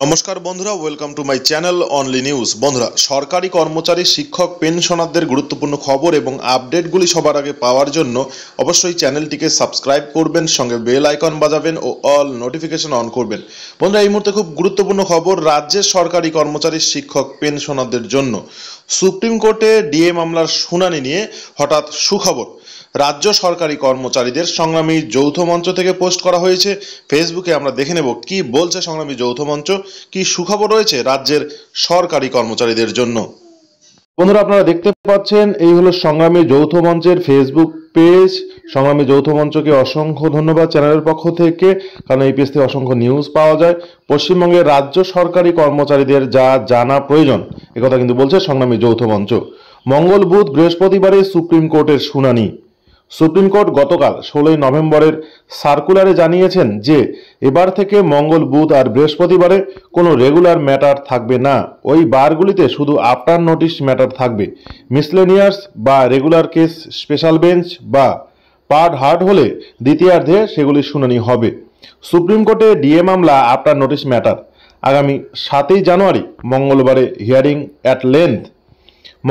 নমস্কার বন্ধুরা, welcome to my channel only news. বন্ধুরা, সরকারি কর্মচারী, শিক্ষক, পেনশনারদের গুরুত্বপূর্ণ খবর এবং আপডেটগুলি সবার আগে পাওয়ার জন্য অবশ্যই চ্যানেলটিকে সাবস্ক্রাইব করবেন, সঙ্গে বেল আইকন বাজাবেন ও অল নোটিফিকেশন অন করবেন। বন্ধুরা, এই মুহূর্তে খুব গুরুত্বপূর্ণ খবর রাজ্যের সরকারি কর্মচারী, শিক্ষক, পেনশনারদের জন্য। সুপ্রিম কোর্টে ডিএ মামলার শুনানি নিয়ে হঠাৎ সুখবর। রাজ্য সরকারি কর্মচারীদের সংগ্রামী যৌথ মঞ্চ থেকে পোস্ট করা হয়েছে ফেসবুকে। আমরা দেখে নেব কি বলছে সংগ্রামী যৌথ মঞ্চ, কি সুখবর রয়েছে রাজ্যের সরকারি কর্মচারীদের জন্য। বন্ধুরা, আপনারা দেখতে পাচ্ছেন এই হলো সংগ্রামী যৌথ মঞ্চের ফেসবুক পেজ। সংগ্রামী যৌথ মঞ্চকে অসংখ্য ধন্যবাদ চ্যানেলের পক্ষ থেকে, কারণ এই পেজ থেকে অসংখ্য নিউজ পাওয়া যায়। পশ্চিমবঙ্গের রাজ্য সরকারি কর্মচারীদের যা জানা প্রয়োজন একথা কিন্তু বলছে সংগ্রামী যৌথ মঞ্চ। মঙ্গল, বুধ, বৃহস্পতিবারে সুপ্রিম কোর্টের শুনানি। সুপ্রিম কোর্ট গতকাল 16 নভেম্বরের সার্কুলারে জানিয়েছেন যে এবার থেকে মঙ্গল, বুধ আর বৃহস্পতিবারে কোনো রেগুলার ম্যাটার থাকবে না। ওই বারগুলিতে শুধু আফটার নোটিশ ম্যাটার থাকবে। মিসলেনিয়াস বা রেগুলার কেস স্পেশাল বেঞ্চ বা পার্ট হার্ড হলে দ্বিতীয়ার্ধে সেগুলির শুনানি হবে। সুপ্রিম কোর্টে ডিএ মামলা আফটার নোটিশ ম্যাটার। আগামী 7 জানুয়ারি মঙ্গলবারে হিয়ারিং অ্যাট লেন্থ।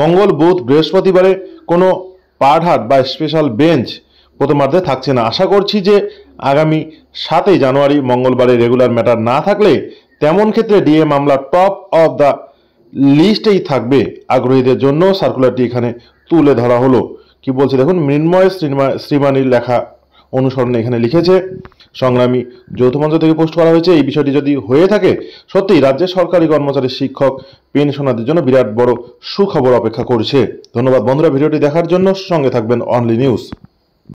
মঙ্গল, বুধ, বৃহস্পতিবারে কোনো পার্ট হার্ট বা স্পেশাল বেঞ্চ প্রথমার্ধে থাকছে না। আশা করছি যে আগামী 7 জানুয়ারি মঙ্গলবারে রেগুলার ম্যাটার না থাকলে তেমন ক্ষেত্রে ডিএ মামলা টপ অফ দ্য লিস্টেই থাকবে। আগ্রহীদের জন্য সার্কুলারটি এখানে তুলে ধরা হলো। কি বলছে দেখুন, মৃন্ময় শ্রীমানির লেখা অনুসরণে এখানে লিখেছে। সংগ্রামী যৌথ মঞ্চ থেকে পোস্ট করা হয়েছে। এই বিষয়টি যদি হয়ে থাকে সত্যিই রাজ্যের সরকারি কর্মচারী, শিক্ষক, পেনশনারদের জন্য বিরাট বড় সুখবর অপেক্ষা করছে। ধন্যবাদ বন্ধুরা ভিডিওটি দেখার জন্য। সঙ্গে থাকবেন অনলি নিউজ।